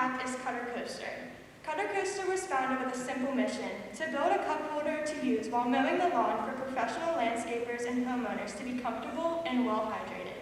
behalf is CutterCoaster. CutterCoaster was founded with a simple mission: to build a cup holder to use while mowing the lawn for professional landscapers and homeowners to be comfortable and well hydrated.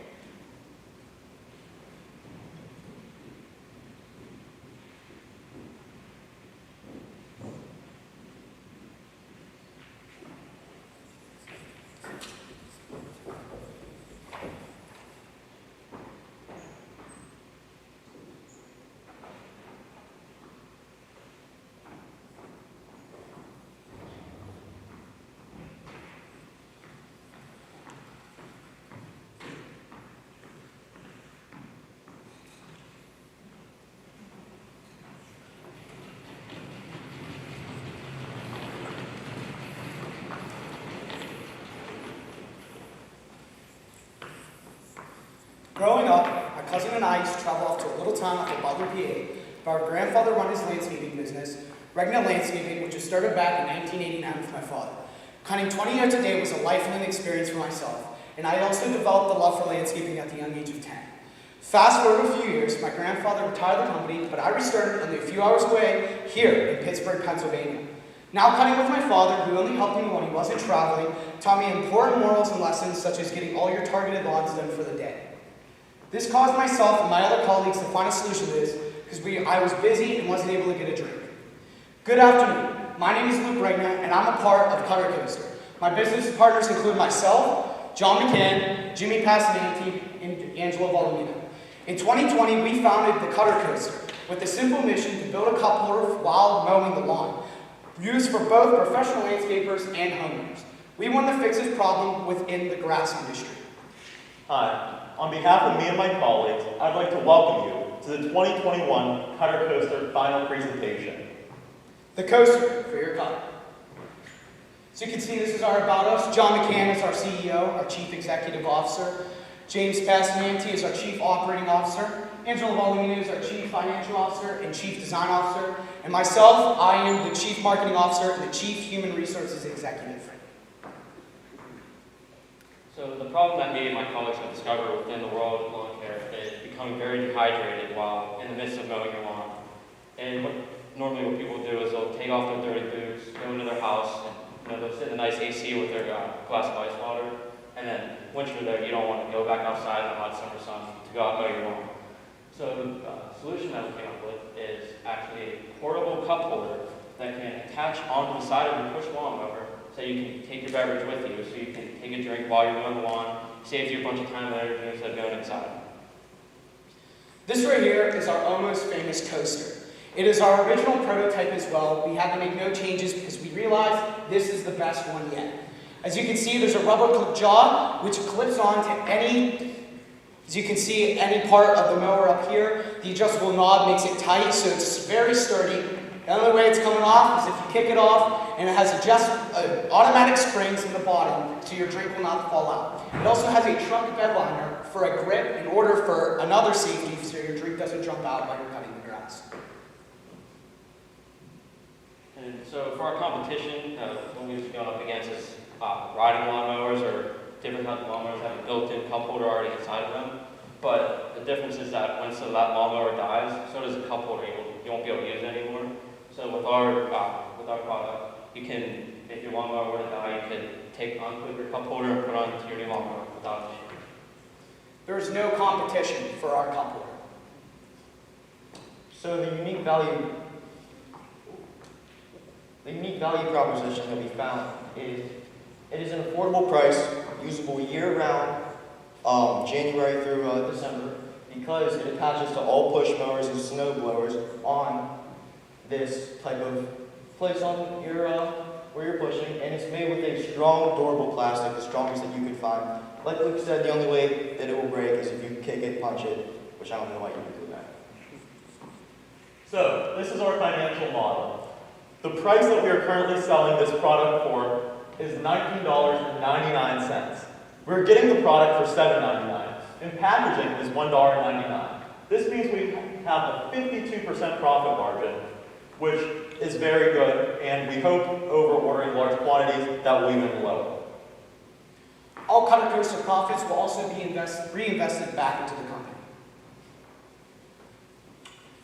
Growing up, my cousin and I used to travel off to a little town off of Butler, PA, where our grandfather run his landscaping business, Regna Landscaping, which was started back in 1989 with my father. Cutting 20 yards a day was a lifelong experience for myself, and I also developed the love for landscaping at the young age of 10. Fast forward a few years, my grandfather retired the company, but I restarted only a few hours away here in Pittsburgh, Pennsylvania. Now cutting with my father, who only helped me when he wasn't traveling, taught me important morals and lessons such as getting all your targeted lawns done for the day. This caused myself and my other colleagues to find a solution to this because I was busy and wasn't able to get a drink. Good afternoon. My name is Luke Regna, and I'm a part of CutterCoaster. My business partners include myself, John McCann, Jimmy Passananti, and Angela Volumino. In 2020, we founded the CutterCoaster with the simple mission to build a cup holder while mowing the lawn, used for both professional landscapers and homeowners. We wanted to fix this problem within the grass industry. Hi. On behalf of me and my colleagues, I'd like to welcome you to the 2021 CutterCoaster final presentation. The coaster for your cut. So you can see this is our About Us. John McCann is our CEO, our Chief Executive Officer. James Passananti is our Chief Operating Officer. Angela Volumino is our Chief Financial Officer and Chief Design Officer. And myself, I am the Chief Marketing Officer and the Chief Human Resources Executive. So the problem that me and my colleagues have discovered within the world of lawn care is becoming very dehydrated while in the midst of mowing your lawn. And normally what people do is they'll take off their dirty boots, go into their house, and they'll sit in a nice AC with their glass of ice water. And then once you're there, you don't want to go back outside in the hot summer sun to go out and mow your lawn. So the solution that we came up with is actually a portable cup holder that can attach onto the side of your push lawnmower, so you can take your beverage with you, so you can take a drink while you're mowing the lawn, saves you a bunch of time and energy instead of going inside. This right here is our almost famous coaster. It is our original prototype as well. We had to make no changes because we realized this is the best one yet. As you can see, there's a rubber clip jaw which clips on to any, as you can see, any part of the mower up here. The adjustable knob makes it tight, so it's very sturdy. The only way it's coming off is if you kick it off, and it has automatic springs in the bottom, so your drink will not fall out. It also has a trunk bed liner for a grip in order for another safety, so your drink doesn't jump out while you're cutting the grass. And so for our competition, what we've gone up against is riding lawnmowers or different kinds of lawnmowers that have a built-in cup holder already inside of them. But the difference is that once that lawnmower dies, so does the cup holder. You won't be able to use it anymore. So with our product, you can, if your lawnmower were to die, you could unput your cup holder and put on to your new lawnmower without an issue. There is no competition for our cup holder. So the unique value proposition that we found is it is an affordable price, usable year-round, January through December, because it attaches to all push mowers and snow blowers on this type of place on your where you're pushing, and it's made with a strong, durable plastic, the strongest that you could find. Like Luke said, the only way that it will break is if you kick it, punch it, which I don't know why you would do that. So this is our financial model. The price that we are currently selling this product for is $19.99. We're getting the product for $7.99, and packaging is $1.99. This means we have a 52% profit margin, which is very good, and we hope over ordering large quantities that will even lower. All CutterCoaster profits will also be reinvested back into the company.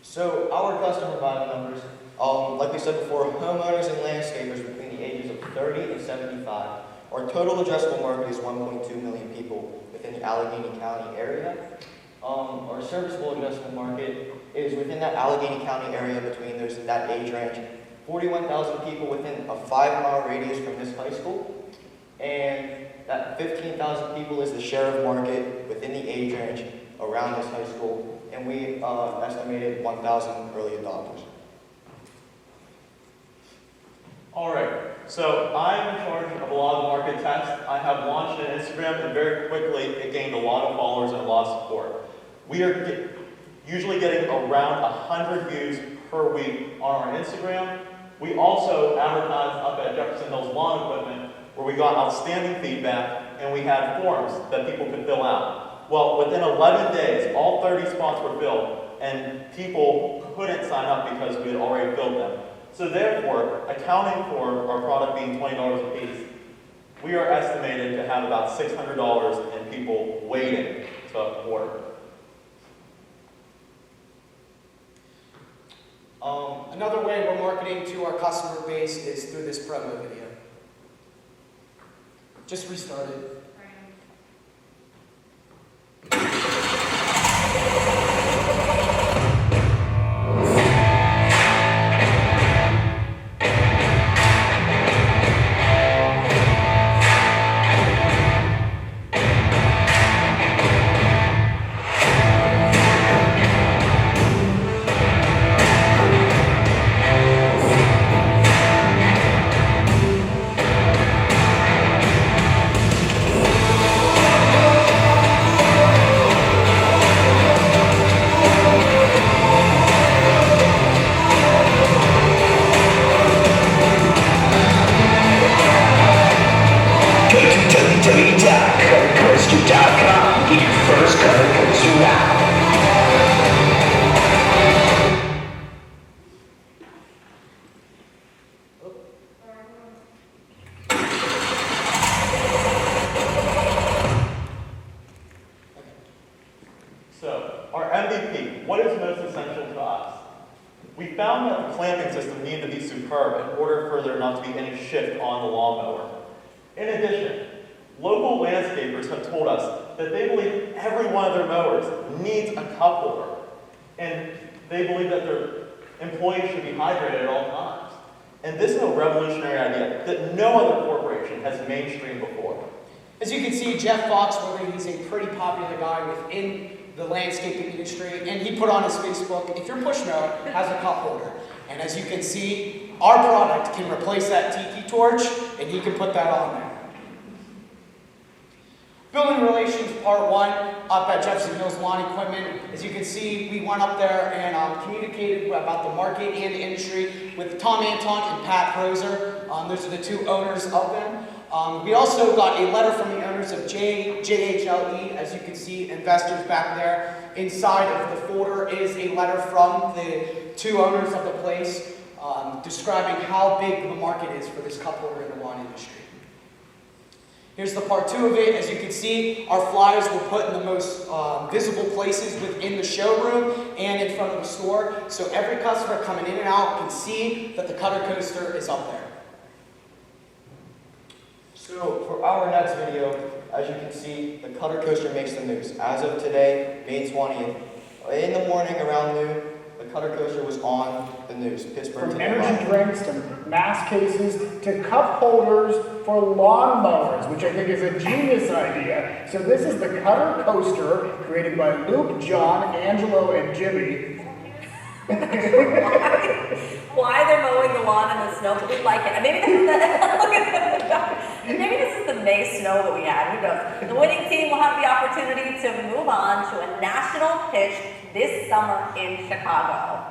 So our customer file numbers, like we said before, homeowners and landscapers between the ages of 30 and 75. Our total addressable market is 1.2 million people within the Allegheny County area. Our serviceable addressable market is within that Allegheny County area between that age range. 41,000 people within a 5-mile radius from this high school, and that 15,000 people is the share of market within the age range around this high school, and we estimated 1,000 early adopters. All right, so I'm in charge of a lot of market tests. I have launched an Instagram, and very quickly it gained a lot of followers and a lot of support. We are usually getting around 100 views per week on our Instagram. We also advertised up at Jefferson Hills Lawn Equipment, where we got outstanding feedback, and we had forms that people could fill out. Well, within 11 days, all 30 spots were filled, and people couldn't sign up because we had already filled them. So therefore, accounting for our product being $20 a piece, we are estimated to have about $600 in people waiting to order. Another way we're marketing to our customer base is through this promo video. Just restarted. CutterCoaster.com. Get your first CutterCoaster now. So, our MVP, what is most essential to us? We found that the clamping system needed to be superb in order for there not to be any shift on the lawnmower. In addition, local landscapers have told us that they believe every one of their mowers needs a cup holder, and they believe that their employees should be hydrated at all times. And this is a revolutionary idea that no other corporation has mainstreamed before. As you can see, Jeff Foxworthy, he's a pretty popular guy within the landscaping industry, and he put on his Facebook, if your push mower has a cup holder. And as you can see, our product can replace that tiki torch, and he can put that on there. Building relations, part 1, up at Jefferson Hills Lawn Equipment. As you can see, we went up there and communicated about the market and the industry with Tom Anton and Pat Proser. Those are the two owners of them. We also got a letter from the owners of JHLE. As you can see, investors back there. Inside of the folder is a letter from the two owners of the place describing how big the market is for this cup holder in the lawn industry. Here's the part 2 of it. As you can see, our flyers were put in the most visible places within the showroom and in front of the store, so every customer coming in and out can see that the CutterCoaster is up there. So for our next video, as you can see, the CutterCoaster makes the news. As of today, May 20th, in the morning around noon, the CutterCoaster was on the news. Pittsburgh. From energy drinks to mass cases to cup holders for lawn mowers, which I think is a genius idea. So this is the CutterCoaster created by Luke, John, Angelo, and Jimmy. Why they're mowing the lawn in the snow, but we like it. Maybe this is the May snow that we had. Who knows? The winning team will have the opportunity to move on to a national pitch this summer in Chicago.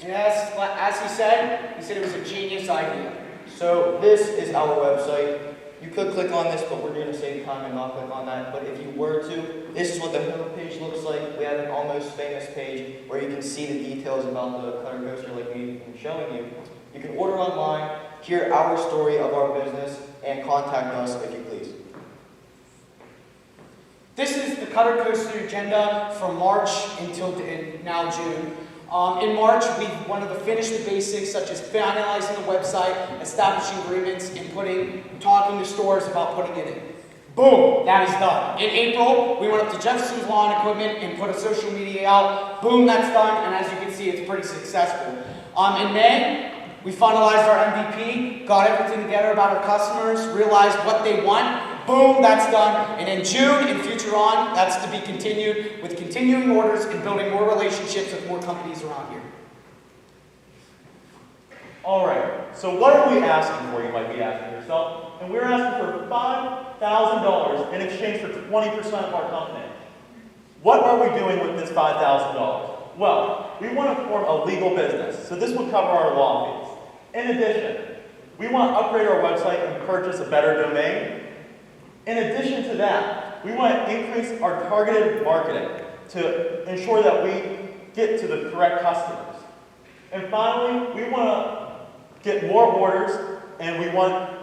Yes, as he said it was a genius idea. So this is our website. You could click on this, but we're going to save time and not click on that. But if you were to, this is what the homepage looks like. We have an almost famous page where you can see the details about the CutterCoaster like we've been showing you. You can order online, hear our story of our business, and contact us if you please. This is the CutterCoaster agenda from March until now June. In March, we wanted to finish the basics, such as finalizing the website, establishing agreements, and talking to stores about putting it in. Boom, that is done. In April, we went up to Jefferson's Lawn Equipment and put a social media out. Boom, that's done, and as you can see, it's pretty successful. In May, we finalized our MVP, got everything together about our customers, realized what they want. Boom, that's done. And in June and future on, that's to be continued with continuing orders and building more relationships with more companies around here. All right, so what are we asking for, you might be asking yourself? And we're asking for $5,000 in exchange for 20% of our company. What are we doing with this $5,000? Well, we want to form a legal business, so this would cover our law fees. In addition, we want to upgrade our website and purchase a better domain. In addition to that, we want to increase our targeted marketing to ensure that we get to the correct customers. And finally, we want to get more orders, and we want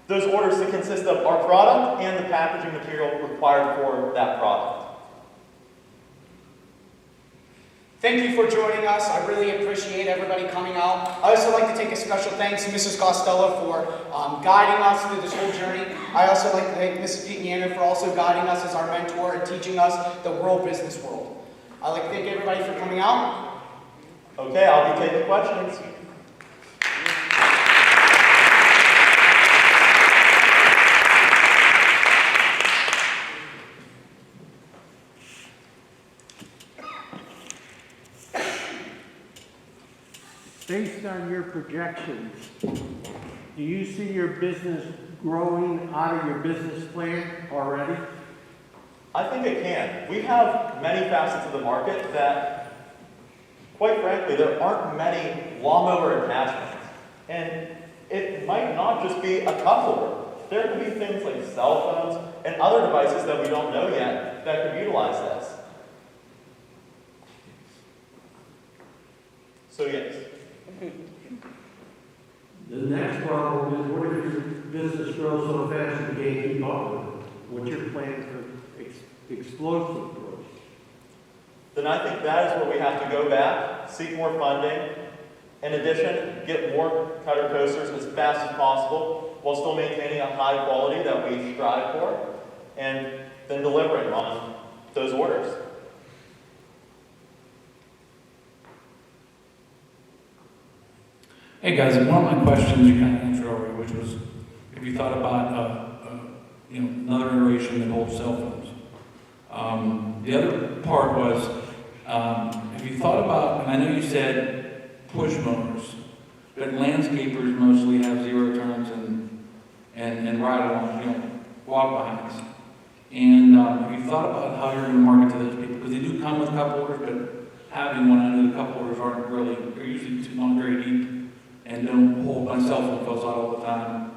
those orders to consist of our product and the packaging material required for that product. Thank you for joining us. I really appreciate everybody coming out. I also like to take a special thanks to Mrs. Costello for guiding us through this whole journey. I also like to thank Mrs. Pignano for also guiding us as our mentor and teaching us the world business world. I'd like to thank everybody for coming out. Okay, I'll be taking questions. Based on your projections, do you see your business growing out of your business plan already? I think it can. We have many facets of the market that, quite frankly, there aren't many lawnmower attachments. And it might not just be a cup holder. There could be things like cell phones and other devices that we don't know yet that could utilize this. So yes. The next problem is, what if your business grows so fast you can't keep up with it? What's your plan for explosive growth? Then I think that is where we have to go back, seek more funding. In addition, get more CutterCoasters as fast as possible while still maintaining a high quality that we strive for, and then delivering on those orders. Hey guys, one of my questions you kind of answered already, which was, have you thought about another iteration that holds cell phones? The other part was, have you thought about, and I know you said push mowers, but landscapers mostly have zero turns and ride along, walk behinds. And have you thought about how you're going to market to those people? Because they do come with cup holders, but having one, I know the cup holders aren't really, they're usually not very deep and don't hold, my cell phone falls out all the time,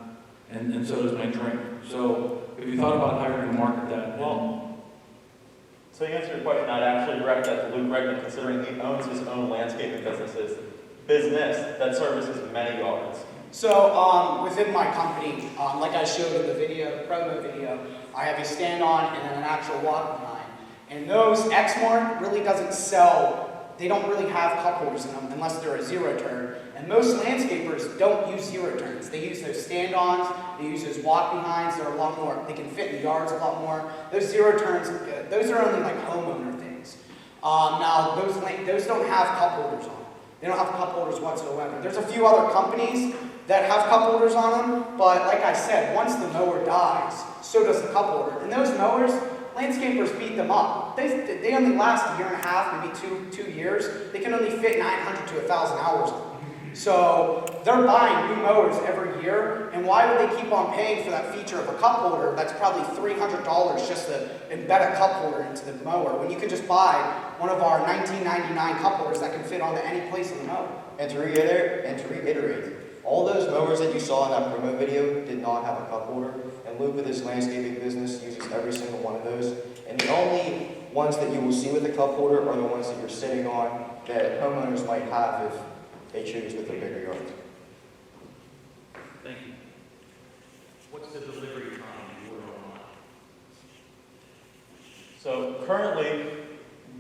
and so does my drink. So have you thought about how you're going to market that? Well, so to answer your question, I'd actually direct that to Luke Regman, considering he owns his own landscaping business that services many yards. So within my company, like I showed in the video, the promo video, I have a stand-on and then an actual walk behind. And those, Exmark really doesn't sell, they don't really have cup holders in them unless they're a zero turn. And most landscapers don't use zero turns. They use those stand-ons, they use those walk behinds, they're a lot more, they can fit in the yards a lot more. Those zero turns, those are only like homeowner things. Now, those don't have cup holders on them. They don't have cup holders whatsoever. There's a few other companies that have cup holders on them, but like I said, once the mower dies, so does the cup holder. And those mowers, landscapers beat them up. They only last a year and a half, maybe two years. They can only fit 900 to 1,000 hours on them. So they're buying new mowers every year, and why would they keep on paying for that feature of a cup holder that's probably $300 just to embed a cup holder into the mower, when you could just buy one of our $19.99 cup holders that can fit onto any place on the mower? And to reiterate, all those mowers that you saw in that promo video did not have a cup holder, and Luke with his landscaping business uses every single one of those. And the only ones that you will see with a cup holder are the ones that you're sitting on that homeowners might have if they choose with a bigger yard. Thank you. What's the delivery time you order online? So currently,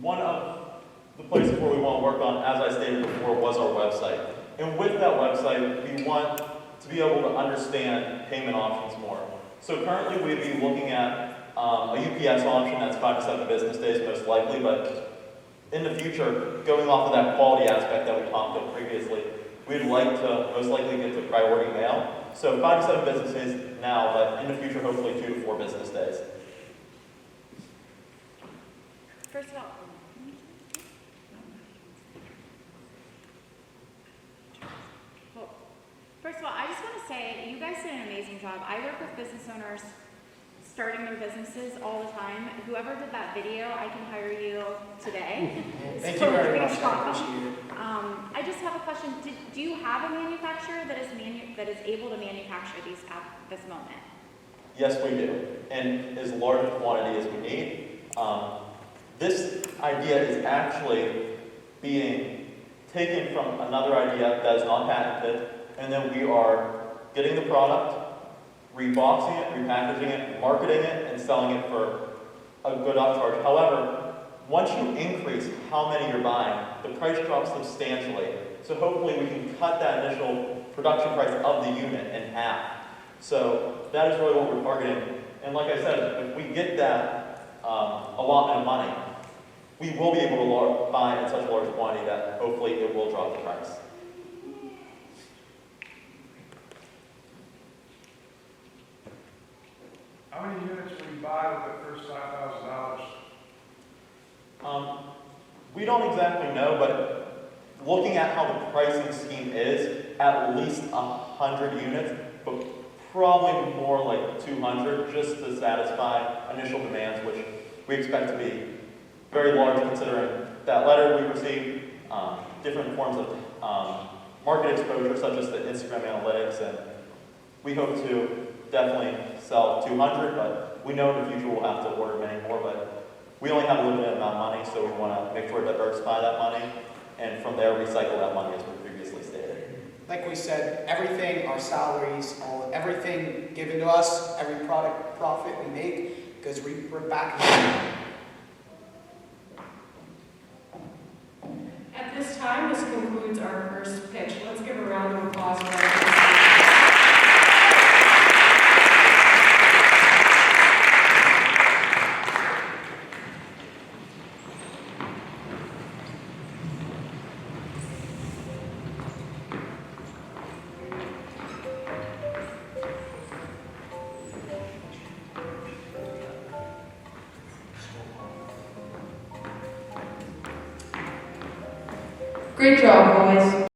one of the places where we want to work on, as I stated before, was our website. And with that website, we want to be able to understand payment options more. So currently, we'd be looking at a UPS option that's 5 to 7 business days most likely, but in the future, going off of that quality aspect that we talked about previously, we'd like to most likely get to priority mail. So 5 to 7 business days now, but in the future, hopefully 2 to 4 business days. First of all, I just want to say you guys did an amazing job. I work with business owners starting their businesses all the time. Whoever did that video, I can hire you today. Thank you very much. I appreciate it. I just have a question. Do you have a manufacturer that is able to manufacture these at this moment? Yes, we do, and as large a quantity as we need. This idea is actually being taken from another idea that is not patented, and then we are getting the product, reboxing it, repackaging it, marketing it, and selling it for a good upcharge. However, once you increase how many you're buying, the price drops substantially. So hopefully we can cut that initial production price of the unit in half. So that is really what we're targeting. And like I said, if we get that allotment of money, we will be able to buy in such a large quantity that hopefully it will drop the price. How many units will you buy with that first $5,000? We don't exactly know, but looking at how the pricing scheme is, at least 100 units, but probably more like 200 just to satisfy initial demands, which we expect to be very large considering that letter we received, different forms of market exposure such as the Instagram analytics, and we hope to definitely sell 200, but we know in the future we'll have to order many more, but we only have a limited amount of money, so we want to make sure to diversify that money, and from there recycle that money as we previously stated. Like we said, everything, our salaries, everything given to us, every product profit we make goes right back in. At this time, this concludes our first pitch. Let's give a round of applause for our Great job, boys.